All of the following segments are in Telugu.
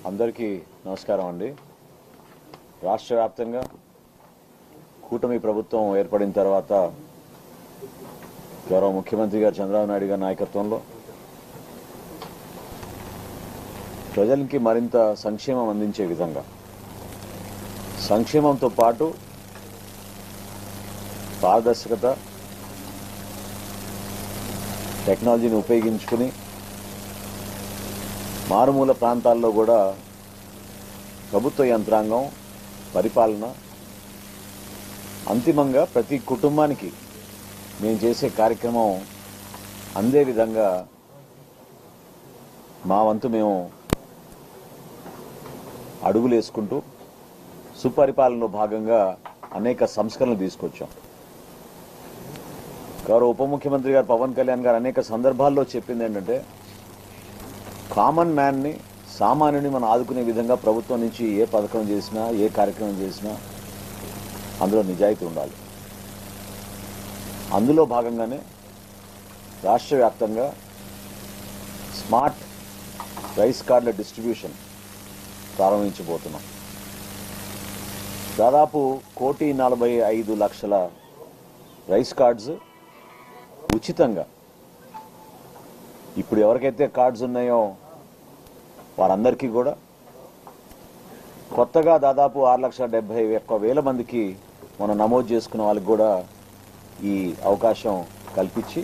అందరికీ నమస్కారం అండి. రాష్ట్ర వ్యాప్తంగా కూటమి ప్రభుత్వం ఏర్పడిన తర్వాత గౌరవ ముఖ్యమంత్రి గారు చంద్రబాబు నాయుడు గారి నాయకత్వంలో ప్రజలకి మరింత సంక్షేమం అందించే విధంగా సంక్షేమంతో పాటు పారదర్శకత, టెక్నాలజీని ఉపయోగించుకుని మారుమూల ప్రాంతాల్లో కూడా ప్రభుత్వ యంత్రాంగం పరిపాలన అంతిమంగా ప్రతి కుటుంబానికి మేము చేసే కార్యక్రమం అందే విధంగా మా వంతు మేము అడుగులు వేసుకుంటూ సుపరిపాలనలో భాగంగా అనేక సంస్కరణలు తీసుకొచ్చాం. గౌరవ ఉప ముఖ్యమంత్రి గారు పవన్ కళ్యాణ్ గారు అనేక సందర్భాల్లో చెప్పింది ఏంటంటే, కామన్ మ్యాన్ని, సామాన్యుని మనం ఆదుకునే విధంగా ప్రభుత్వం నుంచి ఏ పథకం చేసినా, ఏ కార్యక్రమం చేసినా అందులో నిజాయితీ ఉండాలి. అందులో భాగంగానే రాష్ట్ర వ్యాప్తంగా స్మార్ట్ రైస్ కార్డుల డిస్ట్రిబ్యూషన్ ప్రారంభించబోతున్నాం. దాదాపు 1,45,00,000 రైస్ కార్డ్స్ ఉచితంగా ఇప్పుడు ఎవరికైతే కార్డ్స్ ఉన్నాయో వారందరికీ కూడా, కొత్తగా దాదాపు 6,71,000 మందికి మనం నమోదు చేసుకున్న వాళ్ళకి కూడా ఈ అవకాశం కల్పించి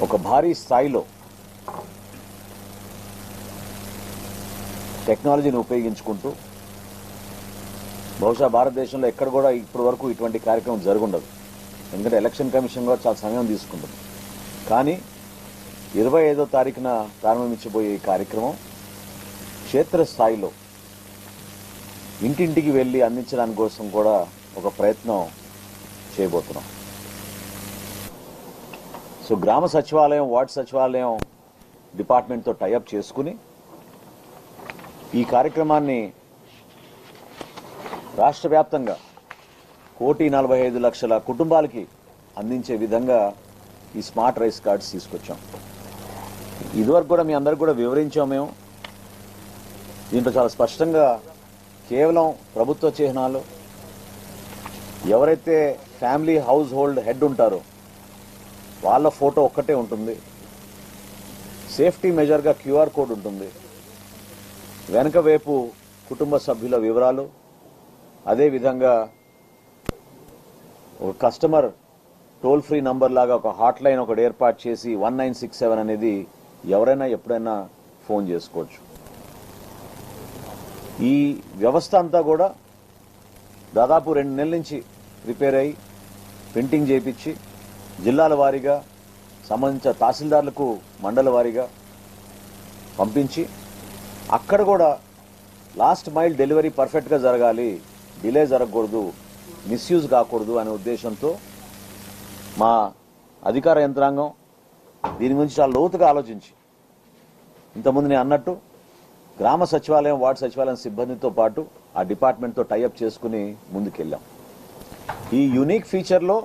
ఒక భారీ స్థాయిలో టెక్నాలజీని ఉపయోగించుకుంటూ, బహుశా భారతదేశంలో ఎక్కడ కూడా ఇప్పటి వరకు ఇటువంటి కార్యక్రమం జరుగుండదు. ఎందుకంటే ఎలక్షన్ కమిషన్ కూడా చాలా సమయం తీసుకుంటుంది. కానీ 25వ తారీఖున ప్రారంభించబోయే ఈ కార్యక్రమం క్షేత్రస్థాయిలో ఇంటింటికి వెళ్లి అందించడానికి కోసం కూడా ఒక ప్రయత్నం చేయబోతున్నాం. సో గ్రామ సచివాలయం, వార్డు సచివాలయం డిపార్ట్మెంట్తో టైఅప్ చేసుకుని ఈ కార్యక్రమాన్ని రాష్ట్ర వ్యాప్తంగా 1,45,00,000 కుటుంబాలకి అందించే విధంగా ఈ స్మార్ట్ రైస్ కార్డ్స్ తీసుకొచ్చాం. ఇదివరకు కూడా మీ అందరికి కూడా వివరించాం. మేము దీంట్లో చాలా స్పష్టంగా కేవలం ప్రభుత్వ చిహ్నాలు, ఎవరైతే ఫ్యామిలీ హౌస్ హోల్డ్ హెడ్ ఉంటారో వాళ్ళ ఫోటో ఒక్కటే ఉంటుంది. సేఫ్టీ మెజర్గా క్యూఆర్ కోడ్ ఉంటుంది. వెనక వైపు కుటుంబ సభ్యుల వివరాలు, అదేవిధంగా ఒక కస్టమర్ టోల్ ఫ్రీ నంబర్ లాగా ఒక హాట్ లైన్ ఒకటి ఏర్పాటు చేసి 1967 అనేది ఎవరైనా ఎప్పుడైనా ఫోన్ చేసుకోవచ్చు. ఈ వ్యవస్థ అంతా కూడా దాదాపు 2 నెలల నుంచి ప్రిపేర్ అయ్యి ప్రింటింగ్ చేయించి జిల్లాల వారీగా సంబంధించిన తహసీల్దార్లకు మండల వారీగా పంపించి, అక్కడ కూడా లాస్ట్ మైల్ డెలివరీ పర్ఫెక్ట్గా జరగాలి, డిలే జరగకూడదు, మిస్యూజ్ కాకూడదు అనే ఉద్దేశంతో మా అధికార యంత్రాంగం దీని గురించి చాలా లోతుగా ఆలోచించి, ఇంతకుముందు నేను అన్నట్టు గ్రామ సచివాలయం, వార్డు సచివాలయం సిబ్బందితో పాటు ఆ డిపార్ట్మెంట్తో టైఅప్ చేసుకుని ముందుకెళ్ళాం. ఈ యూనిక్ ఫీచర్లో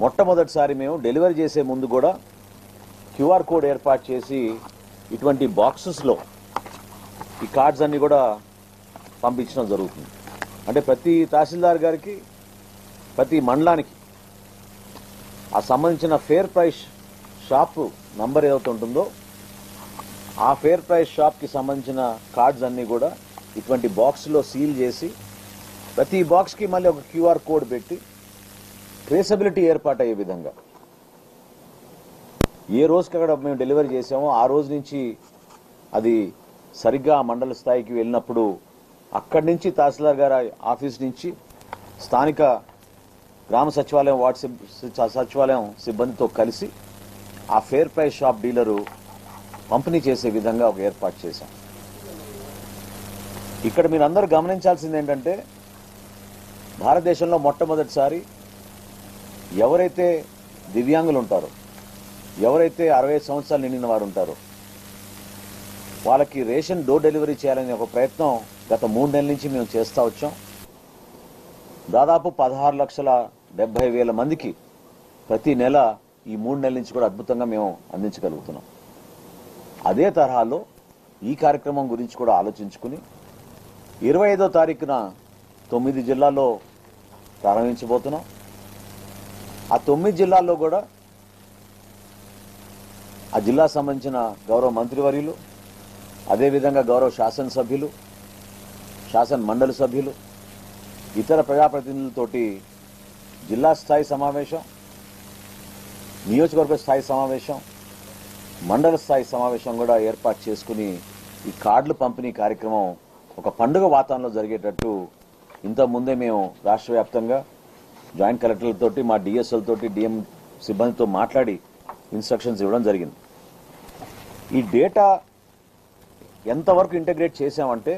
మొట్టమొదటిసారి మేము డెలివరీ చేసే ముందు కూడా క్యూఆర్ కోడ్ ఏర్పాటు చేసి ఇటువంటి బాక్సెస్లో ఈ కార్డ్స్ అన్ని కూడా పంపించడం జరుగుతుంది. అంటే ప్రతి తహసీల్దార్ గారికి, ప్రతి మండలానికి ఆ సంబంధించిన ఫేర్ ప్రైస్ షాప్ నంబర్ ఏదైతే ఉంటుందో ఆ ఫేర్ ప్రైస్ షాప్కి సంబంధించిన కార్డ్స్ అన్నీ కూడా ఇటువంటి బాక్స్లో సీల్ చేసి, ప్రతి బాక్స్కి మళ్ళీ ఒక క్యూఆర్ కోడ్ పెట్టి ట్రేసబిలిటీ ఏర్పాటయ్యే విధంగా ఏ రోజుకి అక్కడ మేము డెలివరీ చేసామో ఆ రోజు నుంచి అది సరిగ్గా మండల స్థాయికి వెళ్ళినప్పుడు అక్కడి నుంచి తహసీల్దార్ గారి ఆఫీస్ నుంచి స్థానిక గ్రామ సచివాలయం, వార్డు సచివాలయం సిబ్బందితో కలిసి ఆ ఫేర్ ప్రైస్ షాప్ డీలరు పంపిణీ చేసే విధంగా ఒక ఏర్పాటు చేశాం. ఇక్కడ మీరందరూ గమనించాల్సింది ఏంటంటే, భారతదేశంలో మొట్టమొదటిసారి ఎవరైతే దివ్యాంగులు ఉంటారో, ఎవరైతే 65 సంవత్సరాలు నిండిన వారు ఉంటారో వాళ్ళకి రేషన్ డోర్ డెలివరీ చేయాలనే ఒక ప్రయత్నం గత 3 నెలల నుంచి మేము చేస్తూ వచ్చాం. దాదాపు 16,70,000 మందికి ప్రతి నెల ఈ 3 నెలల నుంచి కూడా అద్భుతంగా మేము అందించగలుగుతున్నాం. అదే తరహాలో ఈ కార్యక్రమం గురించి కూడా ఆలోచించుకుని 25వ తారీఖున 9 జిల్లాల్లో ప్రారంభించబోతున్నాం. ఆ 9 జిల్లాల్లో కూడా ఆ జిల్లా సంబంధించిన గౌరవ మంత్రివర్యులు, అదేవిధంగా గౌరవ శాసనసభ్యులు, శాసన మండలి సభ్యులు, ఇతర ప్రజాప్రతినిధులతోటి జిల్లా స్థాయి సమావేశం, నియోజకవర్గ స్థాయి సమావేశం, మండల స్థాయి సమావేశం కూడా ఏర్పాటు చేసుకుని ఈ కార్డుల పంపిణీ కార్యక్రమం ఒక పండుగ వాతావరణంలో జరిగేటట్టు ఇంతకుముందే మేము రాష్ట్ర వ్యాప్తంగా జాయింట్ కలెక్టర్లతోటి, మా డిఎస్ఎల్తోటి, డిఎం సిబ్బందితో మాట్లాడి ఇన్స్ట్రక్షన్స్ ఇవ్వడం జరిగింది. ఈ డేటా ఎంతవరకు ఇంటగ్రేట్ చేశామంటే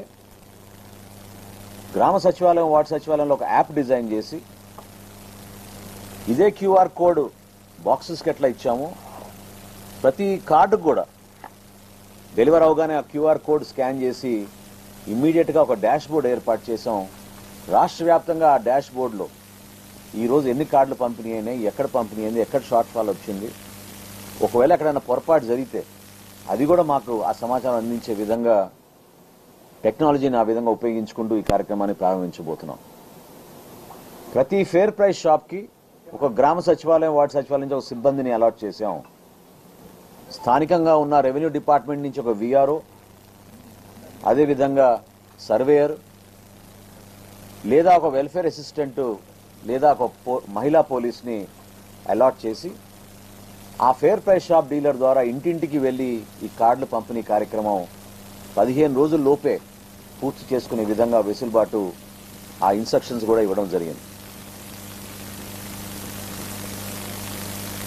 గ్రామ సచివాలయం, వార్డు సచివాలయంలో ఒక యాప్ డిజైన్ చేసి ఇదే క్యూఆర్ కోడ్ బాక్సెస్కి ఎట్లా ఇచ్చామో ప్రతి కార్డుకు కూడా డెలివర్ అవగానే ఆ క్యూఆర్ కోడ్ స్కాన్ చేసి ఇమ్మీడియట్గా ఒక డాష్ బోర్డ్ ఏర్పాటు చేసాం. రాష్ట్ర వ్యాప్తంగా ఆ డాష్ బోర్డులో ఈరోజు ఎన్ని కార్డులు పంపిణీ అయినాయి, ఎక్కడ పంపిణీ అయింది, ఎక్కడ షార్ట్ ఫాల్ వచ్చింది, ఒకవేళ ఎక్కడైనా పొరపాటు జరిగితే అది కూడా మాకు ఆ సమాచారం అందించే విధంగా టెక్నాలజీని ఆ విధంగా ఉపయోగించుకుంటూ ఈ కార్యక్రమాన్ని ప్రారంభించబోతున్నాం. ప్రతి ఫేర్ ప్రైస్ షాప్కి ఒక గ్రామ సచివాలయం, వార్డు సచివాలయం నుంచి ఒక సిబ్బందిని అలాట్ చేశాం. స్థానికంగా ఉన్న రెవెన్యూ డిపార్ట్మెంట్ నుంచి ఒక విఆర్ఓ, అదేవిధంగా సర్వేయర్ లేదా ఒక వెల్ఫేర్ అసిస్టెంట్ లేదా ఒక మహిళా పోలీస్ని అలాట్ చేసి ఆ ఫేర్ ప్రైస్ షాప్ డీలర్ ద్వారా ఇంటింటికి వెళ్లి ఈ కార్డుల పంపిణీ కార్యక్రమం 15 రోజుల లోపే పూర్తి చేసుకునే విధంగా వెసులుబాటు ఆ ఇన్స్ట్రక్షన్స్ కూడా ఇవ్వడం జరిగింది.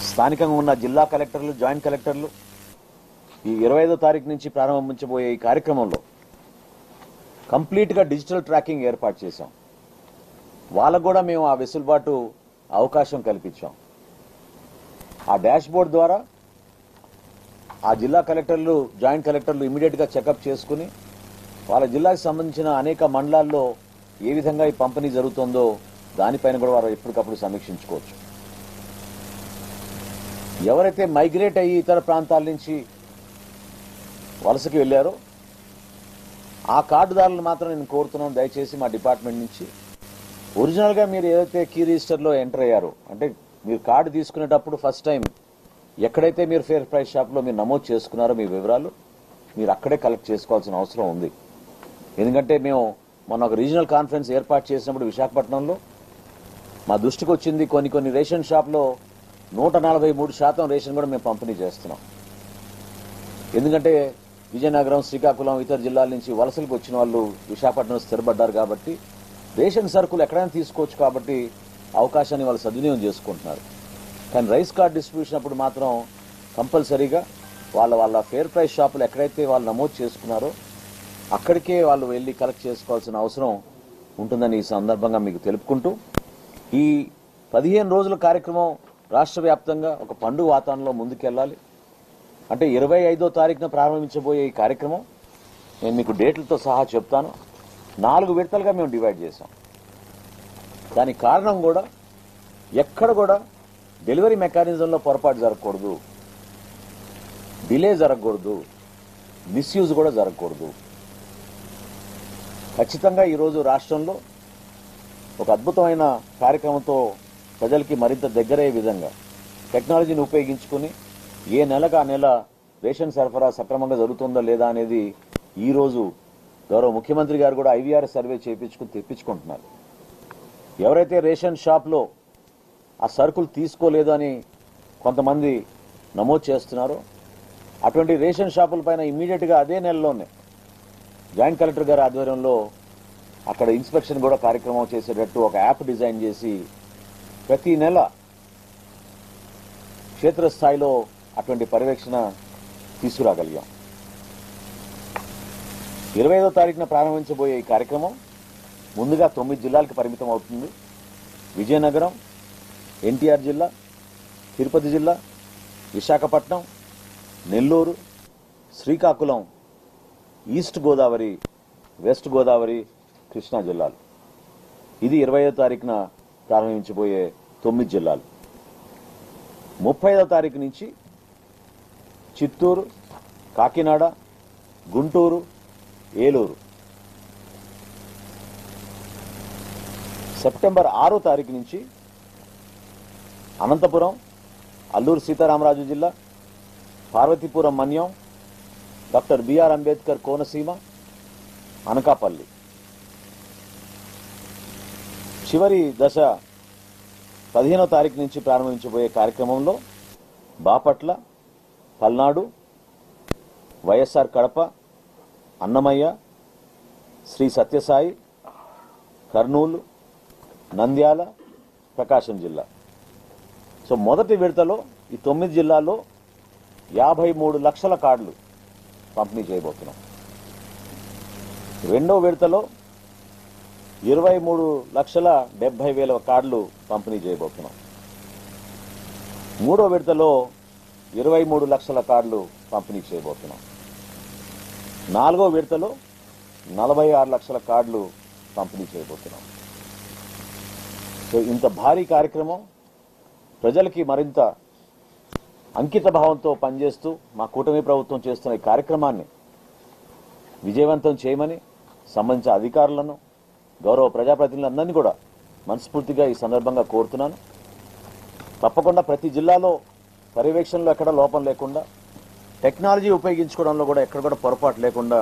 స్థానికంగా ఉన్న జిల్లా కలెక్టర్లు, జాయింట్ కలెక్టర్లు ఈ 25వ తారీఖు నుంచి ప్రారంభించబోయే ఈ కార్యక్రమంలో కంప్లీట్గా డిజిటల్ ట్రాకింగ్ ఏర్పాటు చేశాం. వాళ్ళకు కూడా మేము ఆ వెసులుబాటు అవకాశం కల్పించాం. ఆ డాష్ బోర్డ్ ద్వారా ఆ జిల్లా కలెక్టర్లు, జాయింట్ కలెక్టర్లు ఇమీడియట్గా చెకప్ చేసుకుని వాళ్ళ జిల్లాకు సంబంధించిన అనేక మండలాల్లో ఏ విధంగా ఈ పంపిణీ జరుగుతుందో దానిపైన కూడా వారు ఎప్పటికప్పుడు సమీక్షించుకోవచ్చు. ఎవరైతే మైగ్రేట్ అయ్యి ఇతర ప్రాంతాల నుంచి వలసకి వెళ్లారో ఆ కార్డుదారులను మాత్రం నేను కోరుతున్నాను, దయచేసి మా డిపార్ట్మెంట్ నుంచి ఒరిజినల్గా మీరు ఏదైతే కీ రిజిస్టర్లో ఎంటర్ అయ్యారో, అంటే మీరు కార్డు తీసుకునేటప్పుడు ఫస్ట్ టైం ఎక్కడైతే మీరు ఫేర్ ప్రైస్ షాప్లో మీరు నమోదు చేసుకున్నారో మీ వివరాలు మీరు అక్కడే కలెక్ట్ చేసుకోవాల్సిన అవసరం ఉంది. ఎందుకంటే మేము మొన్న ఒక రీజనల్ కాన్ఫరెన్స్ ఏర్పాటు చేసినప్పుడు విశాఖపట్నంలో మా దృష్టికి వచ్చింది, కొన్ని రేషన్ షాప్లో 143% రేషన్ కూడా మేము పంపిణీ చేస్తున్నాం. ఎందుకంటే విజయనగరం, శ్రీకాకుళం, ఇతర జిల్లాల నుంచి వలసలకు వచ్చిన వాళ్ళు విశాఖపట్నంలో స్థిరపడ్డారు కాబట్టి రేషన్ సరుకులు ఎక్కడైనా తీసుకోవచ్చు కాబట్టి అవకాశాన్ని వాళ్ళు సద్వినియోగం చేసుకుంటున్నారు. కానీ రైస్ కార్డ్ డిస్ట్రిబ్యూషన్ అప్పుడు మాత్రం కంపల్సరీగా వాళ్ళ ఫేర్ ప్రైస్ షాపులు ఎక్కడైతే వాళ్ళు నమోదు చేసుకున్నారో అక్కడికే వాళ్ళు వెళ్ళి కలెక్ట్ చేసుకోవాల్సిన అవసరం ఉంటుందని ఈ సందర్భంగా మీకు తెలుపుకుంటూ ఈ 15 రోజుల కార్యక్రమం రాష్ట్ర వ్యాప్తంగా ఒక పండుగ వాతావరణంలో ముందుకెళ్లాలి. అంటే 25వ తారీఖున ప్రారంభించబోయే ఈ కార్యక్రమం నేను మీకు డేట్లతో సహా చెప్తాను. 4 విడతలుగా మేము డివైడ్ చేశాం. దానికి కారణం కూడా ఎక్కడ కూడా డెలివరీ మెకానిజంలో పొరపాటు జరగకూడదు, డిలే జరగకూడదు, మిస్యూజ్ కూడా జరగకూడదు. ఖచ్చితంగా ఈరోజు రాష్ట్రంలో ఒక అద్భుతమైన కార్యక్రమంతో ప్రజలకి మరింత దగ్గరయ్యే విధంగా టెక్నాలజీని ఉపయోగించుకుని ఏ నెలకు ఆ నెల రేషన్ సరఫరా సక్రమంగా జరుగుతుందా లేదా అనేది ఈరోజు గౌరవ ముఖ్యమంత్రి గారు కూడా ఐవీఆర్ సర్వే చేయించుకుని తెప్పించుకుంటున్నారు. ఎవరైతే రేషన్ షాప్లో ఆ సరుకులు తీసుకోలేదు అని కొంతమంది నమోదు చేస్తున్నారో అటువంటి రేషన్ షాపుల పైన ఇమ్మీడియట్గా అదే నెలలోనే జాయింట్ కలెక్టర్ గారి ఆధ్వర్యంలో అక్కడ ఇన్స్పెక్షన్ కూడా కార్యక్రమం చేసేటట్టు ఒక యాప్ డిజైన్ చేసి ప్రతి నెల క్షేత్రస్థాయిలో అటువంటి పర్యవేక్షణ తీసుకురాగలిగాం. 25వ తారీఖున ప్రారంభించబోయే ఈ కార్యక్రమం ముందుగా 9 జిల్లాలకు పరిమితం అవుతుంది. విజయనగరం, ఎన్టీఆర్ జిల్లా, తిరుపతి జిల్లా, విశాఖపట్నం, నెల్లూరు, శ్రీకాకుళం, ఈస్ట్ గోదావరి, వెస్ట్ గోదావరి, కృష్ణా జిల్లాలు. ఇది 25వ తారీఖున ప్రారంభించబోయే 9 జిల్లాలు. 30వ తారీఖు నుంచి చిత్తూరు, కాకినాడ, గుంటూరు, ఏలూరు. సెప్టెంబర్ 6వ తారీఖు నుంచి అనంతపురం, అల్లూరు సీతారామరాజు జిల్లా, పార్వతీపురం మన్యం, డాక్టర్ బిఆర్ అంబేద్కర్ కోనసీమ, అనకాపల్లి. చివరి దశ 15వ తారీఖు నుంచి ప్రారంభించబోయే కార్యక్రమంలో బాపట్ల, పల్నాడు, వైఎస్ఆర్ కడప, అన్నమయ్య, శ్రీ సత్యసాయి, కర్నూలు, నంద్యాల, ప్రకాశం జిల్లా. సో మొదటి విడతలో ఈ 9 జిల్లాల్లో 53 లక్షల కార్డులు పంపిణీ చేయబోతున్నాం. రెండో విడతలో 23,70,000 కార్డులు పంపిణీ చేయబోతున్నాం. మూడో విడతలో 23 లక్షల కార్డులు పంపిణీ చేయబోతున్నాం. నాలుగో విడతలో 46 లక్షల కార్డులు పంపిణీ చేయబోతున్నాం. సో ఇంత భారీ కార్యక్రమం ప్రజలకి మరింత అంకిత భావంతో పనిచేస్తూ మా కూటమి ప్రభుత్వం చేస్తున్న ఈ కార్యక్రమాన్ని విజయవంతం చేయమని సంబంధించిన అధికారులను, గౌరవ ప్రజాప్రతినిధులందరినీ కూడా మనస్ఫూర్తిగా ఈ సందర్భంగా కోరుతున్నాను. తప్పకుండా ప్రతి జిల్లాలో పర్యవేక్షణలో ఎక్కడ లోపం లేకుండా, టెక్నాలజీ ఉపయోగించుకోవడంలో కూడా ఎక్కడ కూడా పొరపాటు లేకుండా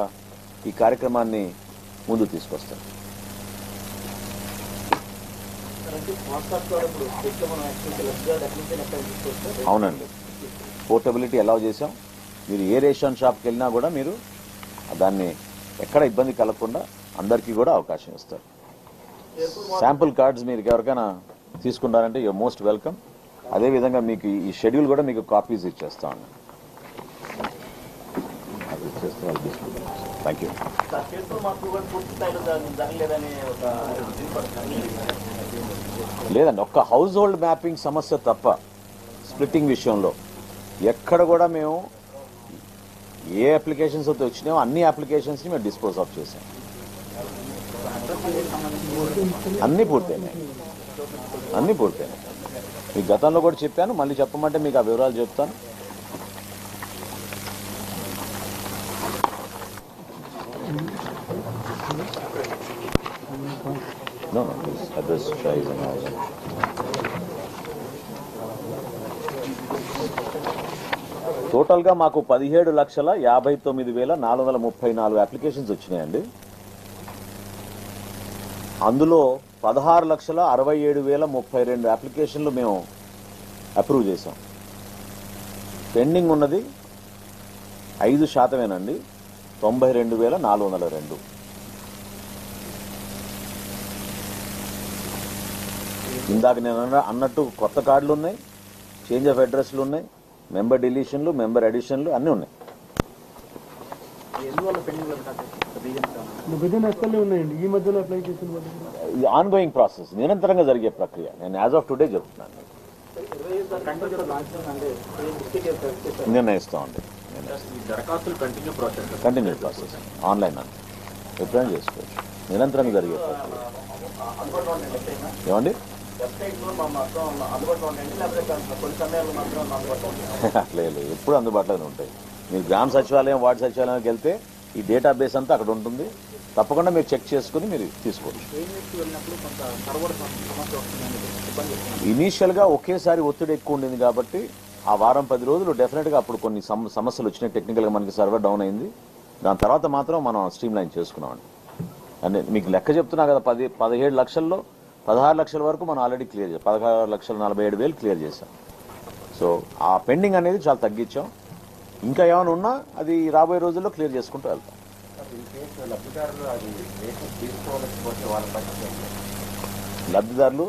ఈ కార్యక్రమాన్ని ముందుకు తీసుకొస్తాం. అవునండి, పోర్టబిలిటీ అలౌ చేశాం. మీరు ఏ రేషన్ షాప్కి వెళ్ళినా కూడా మీరు దాన్ని ఎక్కడ ఇబ్బంది కలగకుండా అందరికీ కూడా అవకాశం ఇస్తారు. శాంపుల్ కార్డ్స్ మీరు ఎవరికైనా తీసుకుంటారంటే యూర్ మోస్ట్ వెల్కమ్. అదేవిధంగా మీకు ఈ షెడ్యూల్ కూడా మీకు కాపీస్ ఇచ్చేస్తామండి. Thank you. లేదండి, ఒక్క హౌస్ హోల్డ్ మ్యాపింగ్ సమస్య తప్ప స్ప్లిట్టింగ్ విషయంలో ఎక్కడ కూడా మేము ఏ అప్లికేషన్స్ అయితే వచ్చినాయో అన్ని అప్లికేషన్స్ని మేము డిస్పోజ్ ఆఫ్ చేసాం. అన్నీ పూర్తయినాయి. మీకు గతంలో కూడా చెప్పాను, మళ్ళీ చెప్పమంటే మీకు ఆ వివరాలు చెప్తాను. అడ్రస్ టోటల్గా మాకు 17,59,434 అప్లికేషన్స్ వచ్చినాయండి. అందులో 16,67,032 అప్లికేషన్లు మేము అప్రూవ్ చేశాం. పెండింగ్ ఉన్నది 5%, 92,402. ఇందాక నేను అన్నట్టు కొత్త కార్డులు ఉన్నాయి, చేంజ్ ఆఫ్ అడ్రస్లు ఉన్నాయి, మెంబర్ డిలీషన్లు, మెంబర్ అడిషన్లు అన్నీ ఉన్నాయి. ఇది ఆన్గోయింగ్ ప్రాసెస్, నిరంతరంగా జరిగే ప్రక్రియ. నేను యాజ్ ఆఫ్ టుడే చెప్తున్నాను, నిర్ణయిస్తామండి. కంటిన్యూ ప్రాసెస్ ఆన్లైన్ అండి, ఎప్పుడైనా చేసుకోవచ్చు. నిరంతరంగా జరిగే ప్రక్రియ. ఏమండి లేదు, ఎప్పుడు అందుబాటులోనే ఉంటాయి. మీరు గ్రామ సచివాలయం, వార్డు సచివాలయానికి వెళ్తే ఈ డేటాబేస్ అంతా అక్కడ ఉంటుంది. తప్పకుండా మీరు చెక్ చేసుకుని మీరు తీసుకోవచ్చు. ఇనీషియల్గా ఒకేసారి ఒత్తిడి ఎక్కువ ఉండింది కాబట్టి ఆ వారం 10 రోజులు డెఫినెట్గా అప్పుడు కొన్ని సమస్యలు వచ్చినాయి. టెక్నికల్గా మనకి సర్వర్ డౌన్ అయింది. దాని తర్వాత మాత్రం మనం స్ట్రీమ్ లైన్ చేసుకున్నామండి. అంటే మీకు లెక్క చెప్తున్నా కదా, 17 లక్షల్లో 16 లక్షల వరకు మనం ఆల్రెడీ క్లియర్ చేసాం. 16,47,000 క్లియర్ చేసాం. సో ఆ పెండింగ్ అనేది చాలా తగ్గించాం. ఇంకా ఏమైనా ఉన్నా అది రాబోయే రోజుల్లో క్లియర్ చేసుకుంటూ వెళ్తాం. లబ్ధిదారులు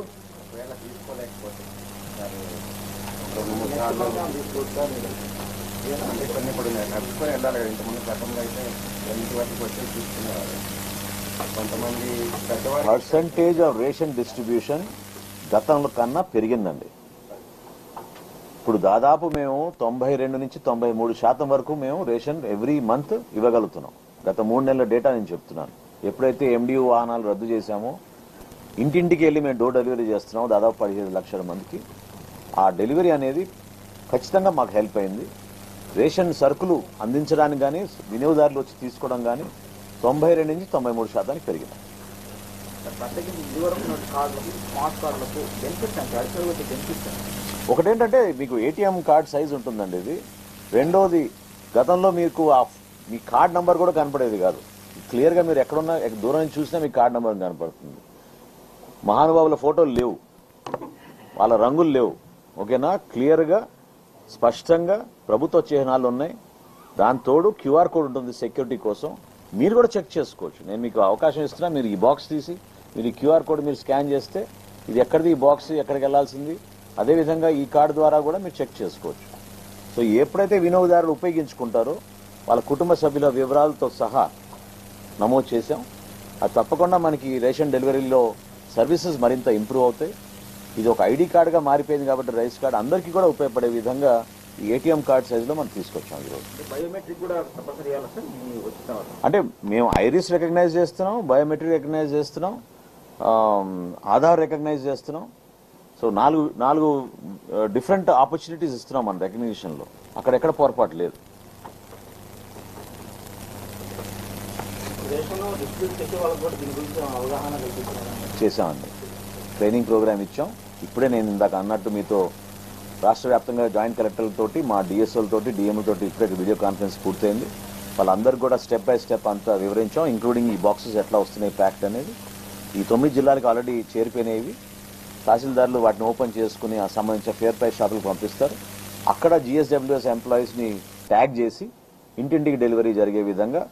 పర్సంటేజ్ ఆఫ్ రేషన్ డిస్ట్రిబ్యూషన్ గతంలో కన్నా పెరిగిందండి. ఇప్పుడు దాదాపు మేము 92 నుంచి 93% వరకు మేము రేషన్ ఎవ్రీ మంత్ ఇవ్వగలుగుతున్నాం. గత 3 నెలల డేటా నేను చెప్తున్నాను. ఎప్పుడైతే ఎండియూ వాహనాలు రద్దు చేశామో, ఇంటింటికి వెళ్ళి మేము డోర్ డెలివరీ చేస్తున్నాము దాదాపు 17 లక్షల మందికి. ఆ డెలివరీ అనేది ఖచ్చితంగా మాకు హెల్ప్ అయింది. రేషన్ సరుకులు అందించడానికి కానీ వినియోగదారులు వచ్చి తీసుకోవడం కానీ 92 నుంచి 93% పెరిగింది. ఒకటేంటంటే మీకు ఏటీఎం కార్డ్ సైజ్ ఉంటుందండి ఇది. రెండోది గతంలో మీకు మీ కార్డ్ నంబర్ కూడా కనపడేది కాదు. క్లియర్గా మీరు ఎక్కడున్నా దూరం నుంచి చూసినా మీ కార్డ్ నంబర్ కనపడుతుంది. మహానుభావుల ఫోటోలు లేవు, వాళ్ళ రంగులు లేవు. ఓకేనా, క్లియర్గా స్పష్టంగా ప్రభుత్వ చిహ్నాలు ఉన్నాయి. దాని తోడు క్యూఆర్ కోడ్ ఉంటుంది సెక్యూరిటీ కోసం. మీరు కూడా చెక్ చేసుకోవచ్చు. నేను మీకు అవకాశం ఇస్తున్నా, మీరు ఈ బాక్స్ తీసి మీరు ఈ క్యూఆర్ కోడ్ మీరు స్కాన్ చేస్తే ఇది ఎక్కడిది, ఈ బాక్స్ ఎక్కడికి వెళ్లాల్సింది, అదేవిధంగా ఈ కార్డు ద్వారా కూడా మీరు చెక్ చేసుకోవచ్చు. సో ఎప్పుడైతే వినియోగదారులు ఉపయోగించుకుంటారో వాళ్ళ కుటుంబ సభ్యుల వివరాలతో సహా నమోదు చేశాం. అది తప్పకుండా మనకి రేషన్ డెలివరీలో సర్వీసెస్ మరింత ఇంప్రూవ్ అవుతాయి. ఇది ఒక ఐడి కార్డుగా మారిపోయింది కాబట్టి రైస్ కార్డు అందరికీ కూడా ఉపయోగపడే విధంగా ఈ ఏటీఎం కార్డ్ సైజులో మనం తీసుకొచ్చాం ఈరోజు. బయోమెట్రిక్ కూడా అంటే మేము ఐరిస్ రికగ్నైజ్ చేస్తున్నాం, బయోమెట్రిక్ రికగ్నైజ్ చేస్తున్నాం, ఆధార్ రికగ్నైజ్ చేస్తున్నాం. సో నాలుగు డిఫరెంట్ ఆపర్చునిటీస్ ఇస్తున్నాం మన రికగ్నిషన్లో. అక్కడెక్కడ పొరపాటు లేదు. చేశామండి, ట్రైనింగ్ ప్రోగ్రామ్ ఇచ్చాం. ఇప్పుడే నేను ఇందాక అన్నట్టు మీతో రాష్ట్ర వ్యాప్తంగా జాయింట్ కలెక్టర్లతోటి, మా డిఎస్ఓలతోటి, డిఎంలతోటి ఇప్పుడే వీడియో కాన్ఫరెన్స్ పూర్తయింది. వాళ్ళందరూ కూడా స్టెప్ బై స్టెప్ అంతా వివరించాం, ఇంక్లూడింగ్ ఈ బాక్సెస్ ఎట్లా వస్తున్నాయి ప్యాక్ట్ అనేది. ఈ 9 జిల్లాలకు ఆల్రెడీ చేరిపోయినవి. తహసీల్దారులు వాటిని ఓపెన్ చేసుకుని ఆ సంబంధించిన ఫేర్ ప్రైస్ షాపులకు పంపిస్తారు. అక్కడ జిఎస్డబ్ల్యూఎస్ ఎంప్లాయీస్ని ట్యాగ్ చేసి ఇంటింటికి డెలివరీ జరిగే విధంగా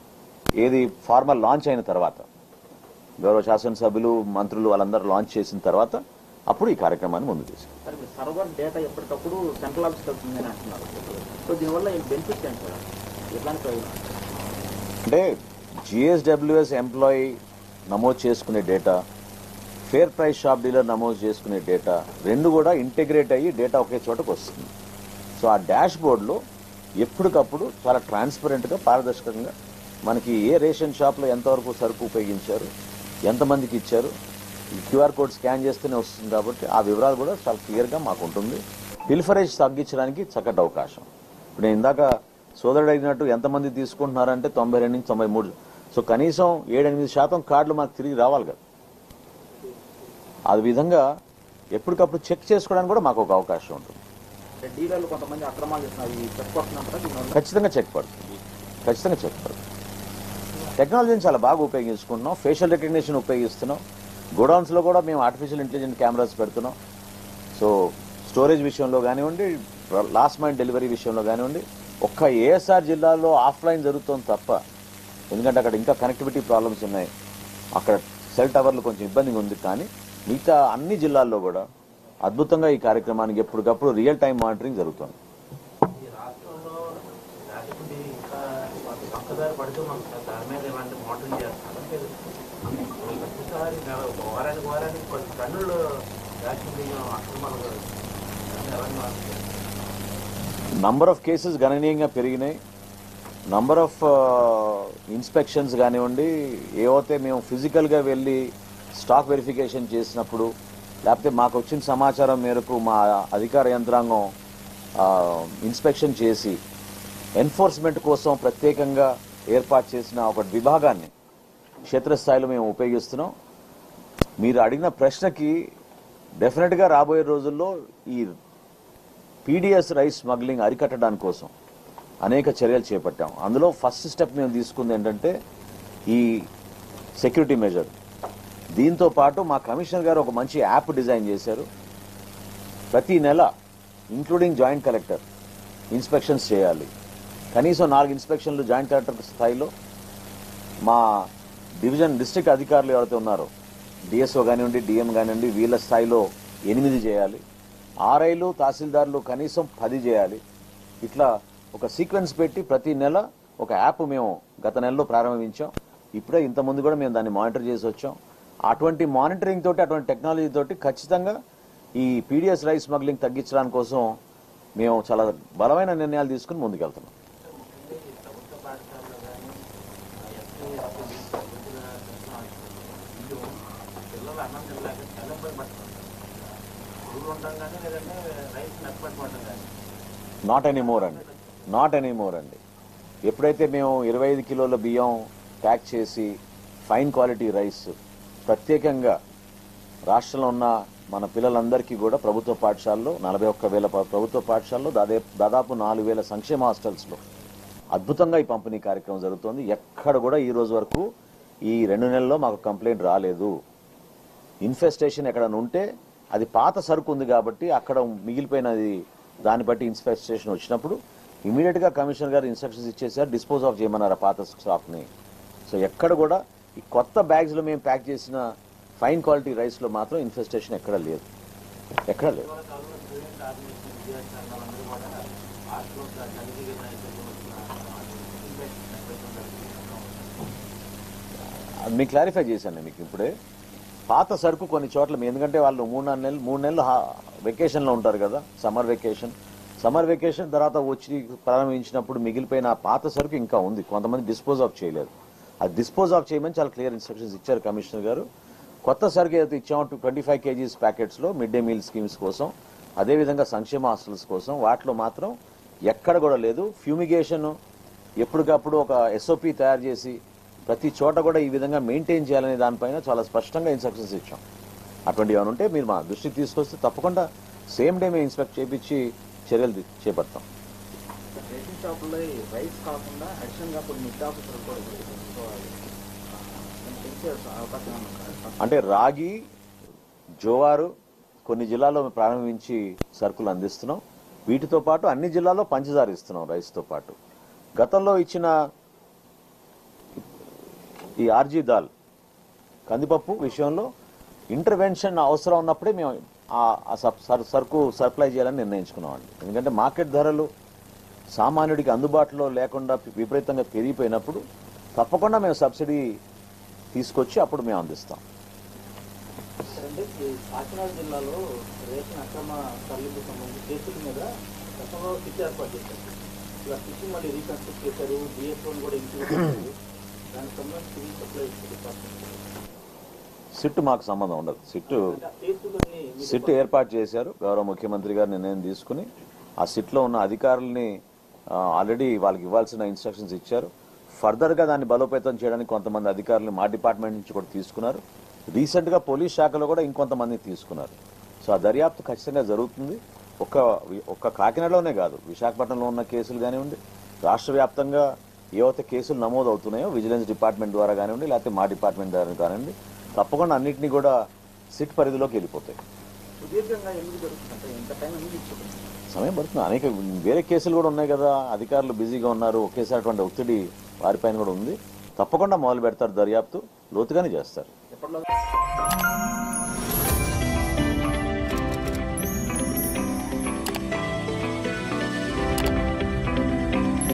ఏది ఫార్మల్ లాంచ్ అయిన తర్వాత, గౌరవ శాసనసభ్యులు, మంత్రులు వాళ్ళందరూ లాంచ్ చేసిన తర్వాత అప్పుడు ఈ కార్యక్రమాన్ని ముందు తీసుకుంటారు. సర్వర్ డేటా ఎప్పటికప్పుడు సెంట్రల్ ఆఫీస్ వెళ్తుందని అంటున్నారు. సో దీనివల్ల బెనిఫిట్స్ ఏంటి సార్? ఎట్లాంటి అంటే జిఎస్డబ్ల్యూఎస్ ఎంప్లాయీ నమోదు చేసుకునే data, fair price shop dealer నమోదు చేసుకునే డేటా రెండు కూడా ఇంటిగ్రేట్ అయ్యి డేటా ఒకే చోటకు వస్తుంది. సో ఆ డాష్ బోర్డులో ఎప్పటికప్పుడు చాలా ట్రాన్స్పరెంట్గా, పారదర్శకంగా మనకి ఏ రేషన్ షాప్లో ఎంతవరకు సరుకు ఉపయోగించారు, ఎంతమందికి ఇచ్చారు, ఈ క్యూఆర్ కోడ్ స్కాన్ చేస్తేనే వస్తుంది. కాబట్టి ఆ వివరాలు కూడా చాలా క్లియర్గా మాకు ఉంటుంది. పిల్ఫరేజ్ తగ్గించడానికి చక్కటి అవకాశం. ఇప్పుడు నేను ఇందాక సోదరుడు అడిగినట్టు ఎంతమంది తీసుకుంటున్నారంటే 92 నుంచి 93. సో కనీసం 7-8% కార్డులు మాకు తిరిగి రావాలి కదా. ఆ విధంగా ఎప్పటికప్పుడు చెక్ చేసుకోవడానికి కూడా మాకు ఒక అవకాశం ఉంటుంది. డీలర్లు కొంతమంది అక్రమాలు చేస్తున్నారు, ఖచ్చితంగా చెక్ పడుతుంది, ఖచ్చితంగా చెక్ పడుతుంది. టెక్నాలజీని చాలా బాగా ఉపయోగించుకుంటున్నాం. Facial recognition ఉపయోగిస్తున్నాం. గోడౌన్స్లో కూడా మేము ఆర్టిఫిషియల్ ఇంటెలిజెంట్ కెమెరాస్ పెడుతున్నాం. సో స్టోరేజ్ విషయంలో కానివ్వండి, లాస్ట్ మైల్ డెలివరీ విషయంలో కానివ్వండి, ఒక్క ఏఎస్ఆర్ జిల్లాలో ఆఫ్లైన్ జరుగుతుంది తప్ప, ఎందుకంటే అక్కడ ఇంకా కనెక్టివిటీ ప్రాబ్లమ్స్ ఉన్నాయి, అక్కడ సెల్ టవర్లు కొంచెం ఇబ్బందిగా ఉంది. కానీ మిగతా అన్ని జిల్లాల్లో కూడా అద్భుతంగా ఈ కార్యక్రమానికి ఎప్పటికప్పుడు రియల్ టైం మానిటరింగ్ జరుగుతుంది. నంబర్ ఆఫ్ కేసెస్ గణనీయంగా పెరిగినాయి. నంబర్ ఆఫ్ ఇన్స్పెక్షన్స్ కానివ్వండి, ఏవైతే మేము ఫిజికల్గా వెళ్ళి స్టాక్ వెరిఫికేషన్ చేసినప్పుడు, లేకపోతే మాకు వచ్చిన సమాచారం మేరకు మా అధికార యంత్రాంగం ఇన్స్పెక్షన్ చేసి ఎన్ఫోర్స్మెంట్ కోసం ప్రత్యేకంగా ఏర్పాటు చేసిన ఒక విభాగాన్ని క్షేత్రస్థాయిలో మేము ఉపయోగిస్తున్నాం. మీరు అడిగిన ప్రశ్నకి డెఫినెట్గా రాబోయే రోజుల్లో ఈ పీడిఎస్ రైస్ స్మగ్లింగ్ అరికట్టడానికి కోసం అనేక చర్యలు చేపట్టాం. అందులో ఫస్ట్ స్టెప్ మేము తీసుకుంది ఏంటంటే ఈ సెక్యూరిటీ మెజర్. దీంతో పాటు మా కమిషనర్ గారు ఒక మంచి యాప్ డిజైన్ చేశారు. ప్రతి నెల ఇంక్లూడింగ్ జాయింట్ కలెక్టర్ ఇన్స్పెక్షన్స్ చేయాలి. కనీసం 4 ఇన్స్పెక్షన్లు జాయింట్ కలెక్టర్ స్థాయిలో, మా డిస్ట్రిక్ట్ అధికారులు ఎవరైతే ఉన్నారో డిఎస్ఓ కానివ్వండి, డిఎం కానివ్వండి, వీళ్ళ స్థాయిలో 8 చేయాలి. ఆర్ఐలు, తహసీల్దార్లు కనీసం 10 చేయాలి. ఇట్లా ఒక సీక్వెన్స్ పెట్టి ప్రతి నెల ఒక యాప్ మేము గత నెలలో ప్రారంభించాం. ఇప్పుడే ఇంతకుముందు కూడా మేము దాన్ని మానిటర్ చేసి వచ్చాం. అటువంటి మానిటరింగ్ తోటి, అటువంటి టెక్నాలజీ తోటి ఖచ్చితంగా ఈ పీడిఎస్ రైస్ స్మగ్లింగ్ తగ్గించడానికి కోసం మేము చాలా బలమైన నిర్ణయాలు తీసుకుని ముందుకెళ్తున్నాం. నాట్ ఎనీ మోర్ అండి. నాట్ ఎనీమోర్ అండి. ఎప్పుడైతే మేము 25 కిలోల బియ్యం ప్యాక్ చేసి ఫైన్ క్వాలిటీ రైస్ ప్రత్యేకంగా రాష్ట్రంలో ఉన్న మన పిల్లలందరికీ కూడా ప్రభుత్వ పాఠశాలలో 41,000 ప్రభుత్వ పాఠశాలలో దాదాపు 4,000 సంక్షేమ హాస్టల్స్లో అద్భుతంగా ఈ పంపిణీ కార్యక్రమం జరుగుతోంది. ఎక్కడ కూడా ఈ రోజు వరకు ఈ 2 నెలల్లో మాకు కంప్లైంట్ రాలేదు. ఇన్ఫెస్టేషన్ ఎక్కడైనా ఉంటే అది పాత సరుకు ఉంది కాబట్టి అక్కడ మిగిలిపోయినది, దాన్ని బట్టి ఇన్ఫెస్టేషన్ వచ్చినప్పుడు ఇమీడియట్ గా కమిషనర్ గారు ఇన్స్ట్రక్షన్స్ ఇచ్చేసారు, డిస్పోజ్ ఆఫ్ చేయమన్నారు ఆ పాత స్టాక్ ని. సో ఎక్కడ కూడా ఈ కొత్త బ్యాగ్స్ లో మేము ప్యాక్ చేసిన ఫైన్ క్వాలిటీ రైస్ లో మాత్రం ఇన్ఫెస్టేషన్ ఎక్కడ లేదు. మీకు క్లారిఫై చేశాను మీకు ఇప్పుడే. పాత సరుకు కొన్ని చోట్ల ఎందుకంటే వాళ్ళు 3 నెలలు వెకేషన్ లో ఉంటారు కదా, సమ్మర్ వెకేషన్ తర్వాత వచ్చి ప్రారంభించినప్పుడు మిగిలిపోయిన ఆ పాత సరుకు ఇంకా ఉంది, కొంతమంది డిస్పోజ్ ఆఫ్ చేయలేదు. అది డిస్పోజ్ ఆఫ్ చేయమని చాలా క్లియర్ ఇన్స్ట్రక్షన్స్ ఇచ్చారు కమిషనర్ గారు. కొత్త సరుకు ఏదైతే ఇచ్చామో 25 kgs ప్యాకెట్స్ లో మిడ్ డే మీల్ స్కీమ్స్ కోసం, అదేవిధంగా సంక్షేమ హాస్టల్స్ కోసం వాటిలో మాత్రం ఎక్కడ కూడా లేదు. ఫ్యూమిగేషన్ ఎప్పటికప్పుడు ఒక SOP తయారు చేసి ప్రతి చోట కూడా ఈ విధంగా మెయింటైన్ చేయాలనే దానిపైన చాలా స్పష్టంగా ఇన్స్ట్రక్షన్స్ ఇచ్చాం. అటువంటి ఏమైనా ఉంటే మీరు మా దృష్టికి తీసుకొస్తే తప్పకుండా సేమ్ డే మేము ఇన్స్పెక్ట్ చేయించి చర్యలు చేపడతాం. రేషన్ షాపుల్లో రైస్ కాకుండా అడిషనల్గా కొన్ని నిత్యావసరాలు కూడా పెంచే అవకాశం ఉంది. అంటే రాగి, జోవారు కొన్ని జిల్లాల్లో ప్రారంభించి సరుకులు అందిస్తున్నాం. వీటితో పాటు అన్ని జిల్లాల్లో పంచదార ఇస్తున్నాం రైస్తో పాటు. గతంలో ఇచ్చిన ఈ ఆర్జీ దాల్ కందిపప్పు విషయంలో ఇంటర్వెన్షన్ అవసరం ఉన్నప్పుడే మేము ఆ సరుకు సప్లై చేయాలని నిర్ణయించుకున్నామండి. ఎందుకంటే మార్కెట్ ధరలు సామాన్యుడికి అందుబాటులో లేకుండా విపరీతంగా పెరిగిపోయినప్పుడు తప్పకుండా మేము సబ్సిడీ తీసుకొచ్చి అప్పుడు మేము అందిస్తాం. కాకినాడ జిల్లాలో రేషన్ అక్రమ తరలింపు సంబంధించి కేసుల మీద గతంలో సిట్ ఏర్పాటు చేశారు. ఇలా సిట్ మళ్ళీ రీకన్స్ట్రక్ట్ చేశారు, డిఎస్ఓని కూడా ఇంక్లూడ్. దానికి సంబంధించి సివిల్ సప్లై డిపార్ట్మెంట్ సిట్ మాకు సంబంధం ఉండదు. సిట్ ఏర్పాటు చేశారు, గౌరవ ముఖ్యమంత్రి గారు నిర్ణయం తీసుకుని ఆ సిట్లో ఉన్న అధికారుల్ని ఆల్రెడీ వాళ్ళకి ఇవ్వాల్సిన ఇన్స్ట్రక్షన్స్ ఇచ్చారు. ఫర్దర్ గా దాన్ని బలోపేతం చేయడానికి కొంతమంది అధికారులు మా డిపార్ట్మెంట్ నుంచి కూడా తీసుకున్నారు. రీసెంట్ గా పోలీస్ శాఖలో కూడా ఇంకొంతమంది తీసుకున్నారు. సో ఆ దర్యాప్తు ఖచ్చితంగా జరుగుతుంది. ఒక్క కాకినాడలోనే కాదు, విశాఖపట్నంలో ఉన్న కేసులు కానివ్వండి, రాష్ట్ర వ్యాప్తంగా ఏవైతే కేసులు నమోదు అవుతున్నాయో విజిలెన్స్ డిపార్ట్మెంట్ ద్వారా కానివ్వండి, లేకపోతే మా డిపార్ట్మెంట్ ద్వారా కానివ్వండి, తప్పకుండా అన్నింటినీ కూడా సిట్ పరిధిలోకి వెళ్ళిపోతాయి. సమయం పడుతుంది. అనేక వేరే కేసులు కూడా ఉన్నాయి కదా, అధికారులు బిజీగా ఉన్నారు, ఒకేసారి అటువంటి ఒత్తిడి వారిపైన కూడా ఉంది. తప్పకుండా మొదలు పెడతారు, దర్యాప్తు లోతుగానే చేస్తారు.